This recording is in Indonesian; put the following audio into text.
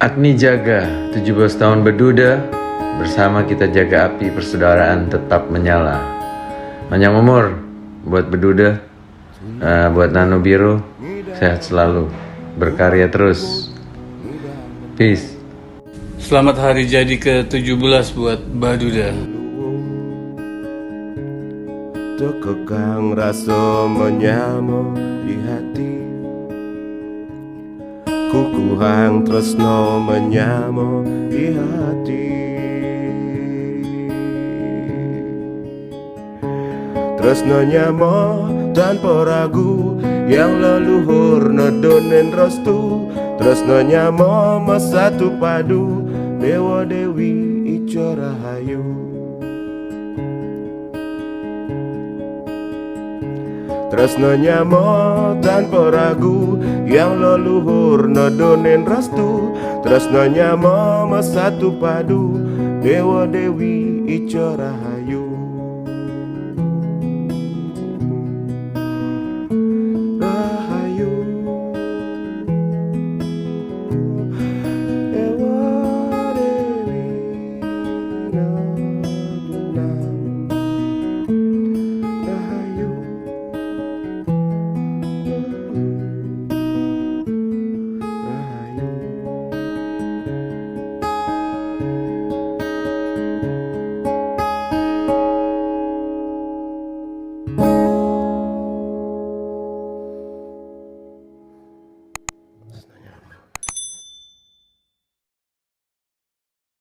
Agni Jaga, 17 tahun berduda, bersama kita jaga api persaudaraan tetap menyala. Panjang umur buat berduda, buat Nano Biru, sehat selalu, berkarya terus. Peace. Selamat hari jadi ke-17 buat Baduda. Terkekang rasa menyamo di hati, kukuhang tresno menyamo di hati. Tresno nyamo tanpa ragu, yang leluhur nedonen restu. Tresno nyamo mesatu padu, Dewa Dewi Ijo Rahayu. Tresno nyamo tanpa ragu, yang leluhur nedonen restu. Tresno nyamo mesatu padu, Dewa Dewi Ijo Rahayu.